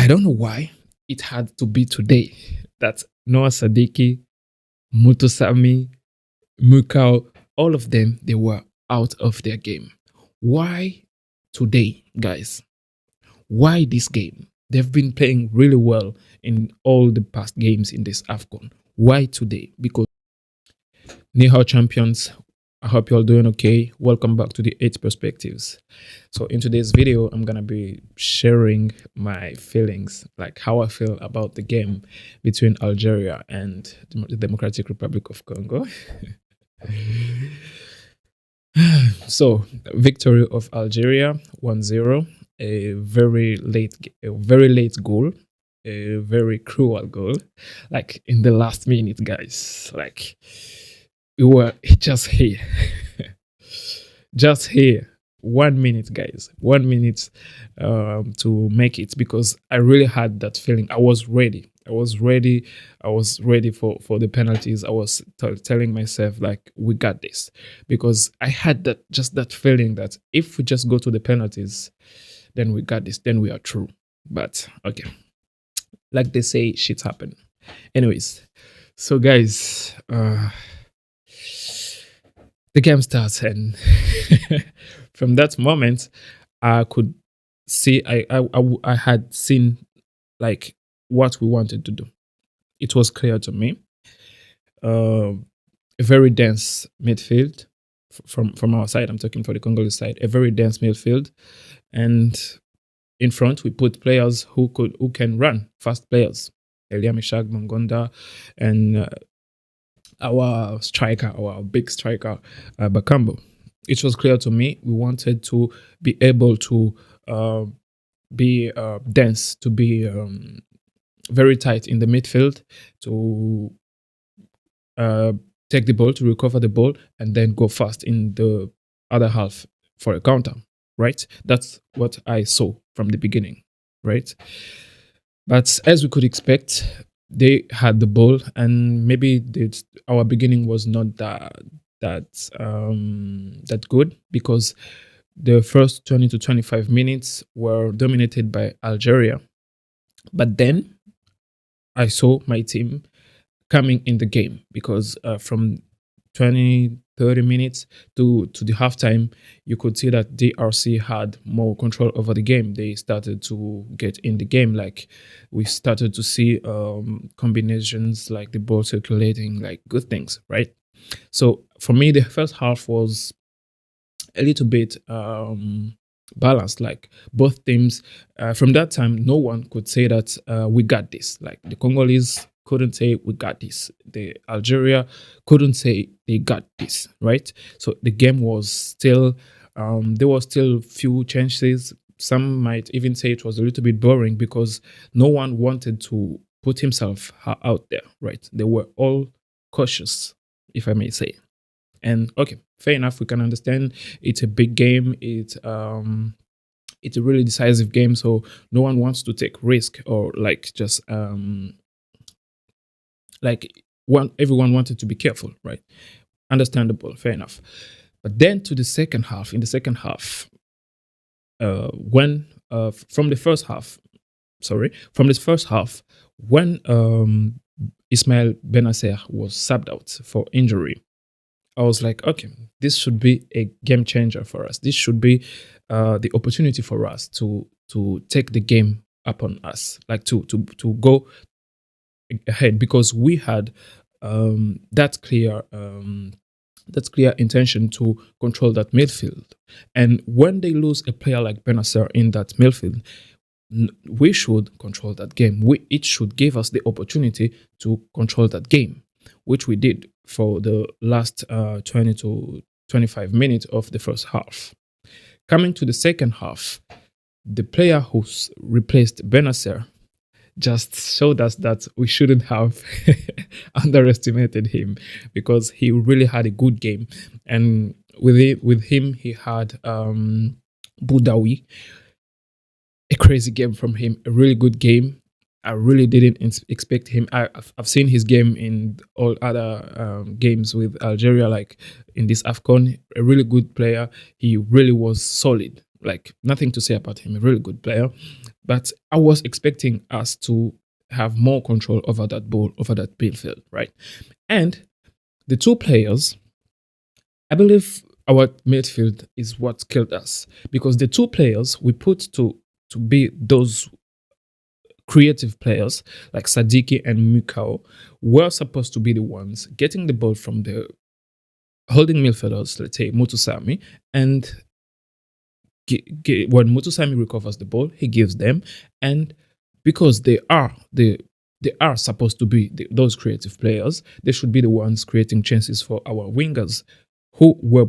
don't know why it had to be today that Noah Sadiki, Mutosami, Mukau, all of them, they were out of their game. Why today, guys? Why this game? They've been playing really well in all the past games in this AFCON. Why today? Because Nihao champions, I hope you're all doing okay. Welcome back to the 8 Perspectives. So in today's video, I'm going to be sharing my feelings, like how I feel about the game between Algeria and the Democratic Republic of Congo. So, victory of Algeria 1-0, a very late goal, a very cruel goal, like in the last minute, guys. Like we were just here. Just here. 1 minute, guys. 1 minute to make it, because I really had that feeling. I was ready. I was ready for the penalties. I was telling myself, like, we got this, because I had that feeling that if we just go to the penalties, then we got this, then we are through. But okay, like they say, shit happened. Anyways, so guys, the game starts, and from that moment, I could see I had seen like what we wanted to do. It was clear to me. A very dense midfield from our side. I'm talking for the Congolese side. A very dense midfield, and in front we put players who can run, fast players. Elia Meshag, Mongonda, and our big striker, Bakambo. It was clear to me we wanted to be able to be dense, to be very tight in the midfield, to take the ball, to recover the ball, and then go fast in the other half for a counter, right? That's what I saw from the beginning, right? But as we could expect, they had the ball, and maybe our beginning was not that good, because the first 20 to 25 minutes were dominated by Algeria. But then I saw my team coming in the game, because from 20, 30 minutes to the halftime, you could see that DRC had more control over the game. They started to get in the game. Like, we started to see combinations, like the ball circulating, like good things, right? So for me, the first half was a little bit balanced. Like, both teams, from that time, no one could say that we got this. Like, the Congolese couldn't say we got this. The Algeria couldn't say they got this, right? So the game was still, there were still few chances. Some might even say it was a little bit boring, because no one wanted to put himself out there, right? They were all cautious, if I may say. And okay, fair enough, we can understand it's a big game. It's a really decisive game, so no one wants to take risk, or like just everyone wanted to be careful, right? Understandable, fair enough. But then in the second half, when from the first half, when Ismail Benacer was subbed out for injury, I was like, okay, this should be a game changer for us. This should be the opportunity for us to take the game upon us, like to go ahead, because we had that clear intention to control that midfield. And when they lose a player like Benacer in that midfield, we should control that game. It should give us the opportunity to control that game, which we did for the last 20 to 25 minutes of the first half. Coming to the second half, the player who replaced Benacer just showed us that we shouldn't have underestimated him, because he really had a good game. And with him, he had Boudaoui, a crazy game from him, a really good game. I really didn't expect him. I've seen his game in all other games with Algeria, like in this AFCON, a really good player. He really was solid, Like nothing to say about him, a really good player. But I was expecting us to have more control over that ball, over that midfield, right? And the two players, I believe our midfield is what killed us because the two players we put to be those creative players like Sadiki and Mukau were supposed to be the ones getting the ball from the holding midfielders, let's say Mutusami, and when Mutusami recovers the ball, he gives them, and because they are supposed to be those creative players, they should be the ones creating chances for our wingers, who were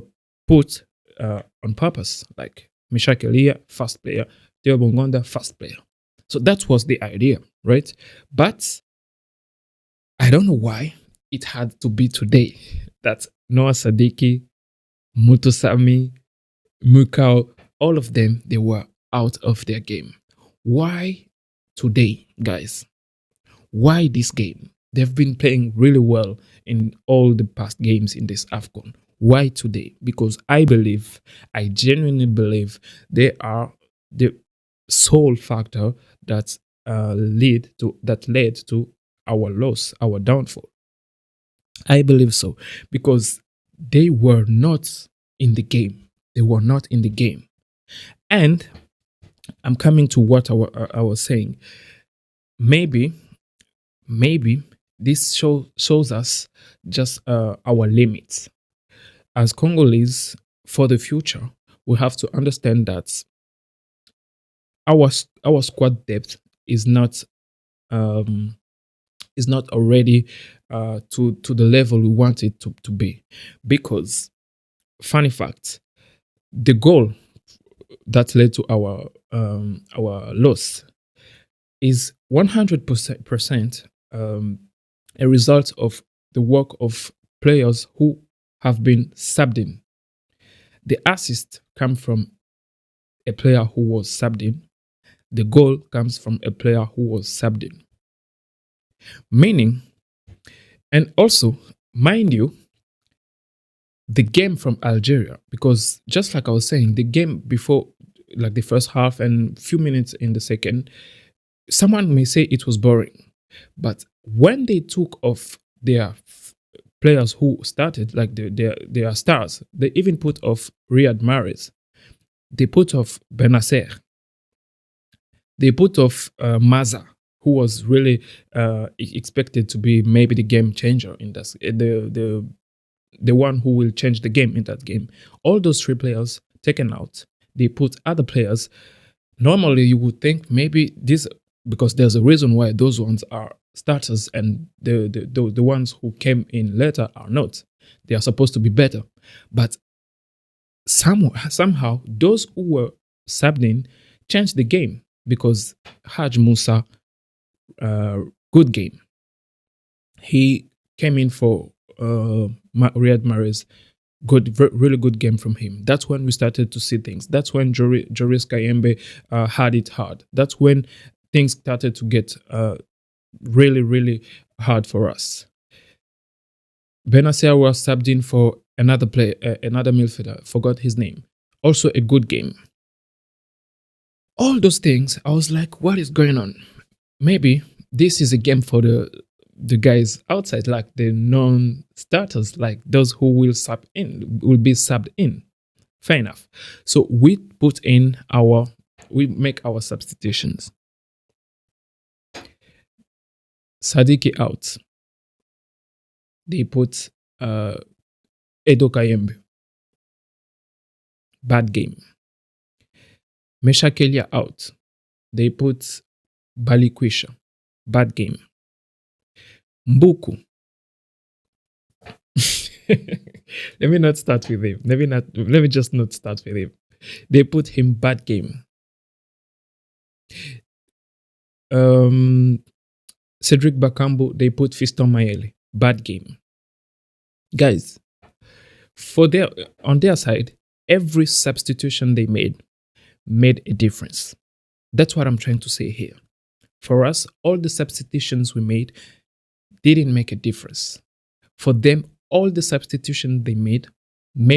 put on purpose, like Mishak Elia, fast player, Theo Bongonda, fast player. So that was the idea, right? But I don't know why it had to be today that Noah Sadiki, Mutusami, Mukau, all of them, they were out of their game. Why today, guys? Why this game? They've been playing really well in all the past games in this AFCON. Why today? Because I genuinely believe they are the sole factor that led to our loss, our downfall. I believe so because they were not in the game. They were not in the game. And I'm coming to what I was saying. Maybe, maybe this shows us just our limits. As Congolese, for the future, we have to understand that our our squad depth is not um, is not already to the level we want it to be. Because funny fact, the goal that led to our loss is 100% a result of the work of players who have been subbed in. The assist comes from a player who was subbed in. The goal comes from a player who was subbed in. Meaning, and also, mind you, the game from Algeria, because just like I was saying, the game before, like the first half and few minutes in the second, someone may say it was boring. But when they took off their players who started, like their stars, they even put off Riyad Mahrez, they put off Benacer, they put off Maza, who was really expected to be maybe the game changer in this, the one who will change the game in that game. All those three players taken out. They put other players. Normally, you would think maybe this, because there's a reason why those ones are starters and the ones who came in later are not. They are supposed to be better. But somehow, those who were subbed in changed the game because Haj Musa, good game. He came in for Riyad Mahrez, really good game from him. That's when we started to see things. That's when Joris Kayembe had it hard. That's when things started to get really, really hard for us. Benacer was subbed in for another player, another midfielder. Forgot his name. Also a good game. All those things, I was like, what is going on? Maybe this is a game for the guys outside, like the non-starters, like those who will be subbed in. Fair enough. So we make our substitutions. Sadiki out. They put Edo Kayembe. Bad game. Meshakelia out. They put Balikwisha. Bad game. Mbuku. Let me not start with him. Let me just not start with him. They put him bad game. Cedric Bakambu, they put Fiston Mayele. Bad game. Guys, on their side, every substitution they made a difference. That's what I'm trying to say here. For us, all the substitutions we made didn't make a difference. For them, all the substitutions they made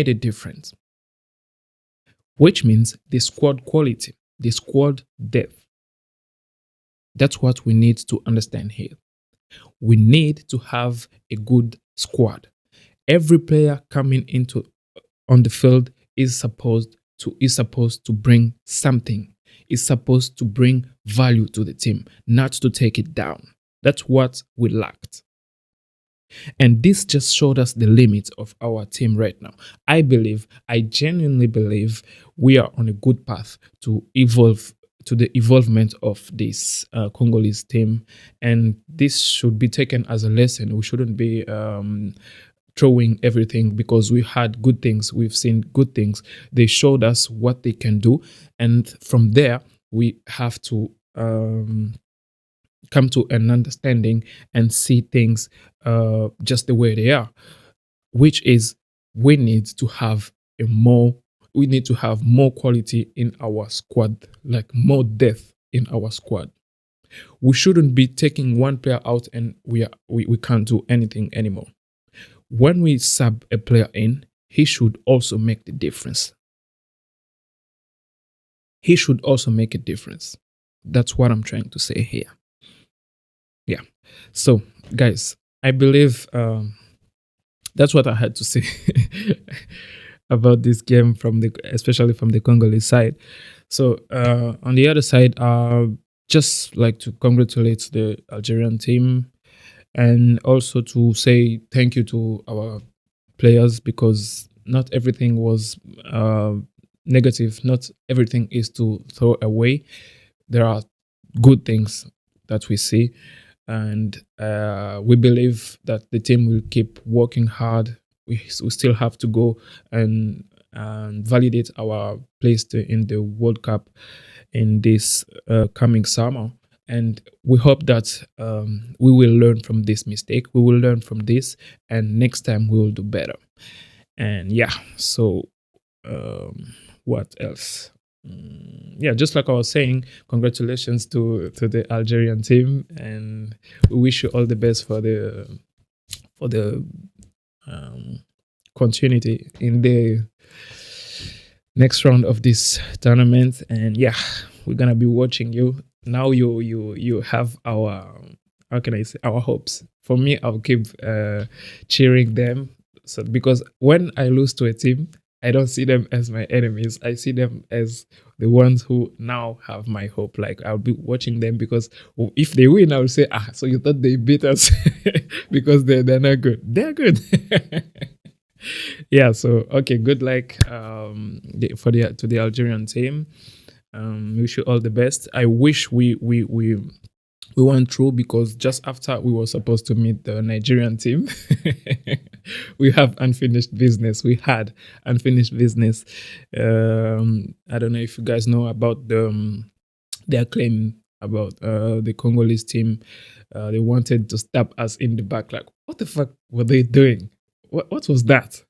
a difference. which means the squad quality, the squad depth. That's what we need to understand here. We need to have a good squad. Every player coming into on the field is supposed to bring something. Is supposed to bring value to the team, not to take it down. That's what we lacked. And this just showed us the limits of our team right now. I genuinely believe we are on a good path to evolve to the evolvement of this Congolese team. And this should be taken as a lesson. We shouldn't be throwing everything because we had good things. We've seen good things. They showed us what they can do. And from there, we have to come to an understanding and see things just the way they are, which is we need to have more quality in our squad, like more depth in our squad. We shouldn't be taking one player out and we can't do anything anymore. When we sub a player in, he should also make the difference. He should also make a difference. That's what I'm trying to say here. Yeah. So, guys, I believe that's what I had to say about this game especially from the Congolese side. So, on the other side, just like to congratulate the Algerian team and also to say thank you to our players because not everything was negative. Not everything is to throw away. There are good things that we see, and we believe that the team will keep working hard. We still have to go and validate our place in the World Cup in this coming summer. And we hope that we will learn from this mistake. We will learn from this, and next time we will do better. And yeah, so what else? Yeah, just like I was saying, congratulations to the Algerian team, and we wish you all the best for the continuity in the next round of this tournament. And yeah, we're gonna be watching you. Now you have our, how can I say, our hopes. For me, I'll keep cheering them. So because when I lose to a team, I don't see them as my enemies. I see them as the ones who now have my hope. Like I'll be watching them because if they win, I'll say, so you thought they beat us because they're not good. They're good. Yeah. So okay, good luck to the Algerian team. Wish you all the best. I wish we went through because just after we were supposed to meet the Nigerian team, we have unfinished business. We had unfinished business. I don't know if you guys know about their claim about the Congolese team. They wanted to stab us in the back. Like, what the fuck were they doing? What was that?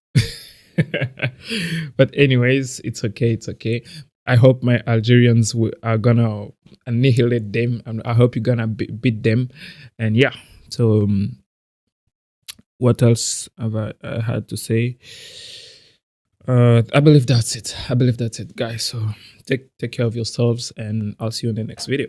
But anyways, it's okay. It's okay. I hope my Algerians are gonna annihilate them, and I hope you're gonna beat them. And yeah, so what else have I had to say? I believe that's it. Guys. So take care of yourselves, and I'll see you in the next video.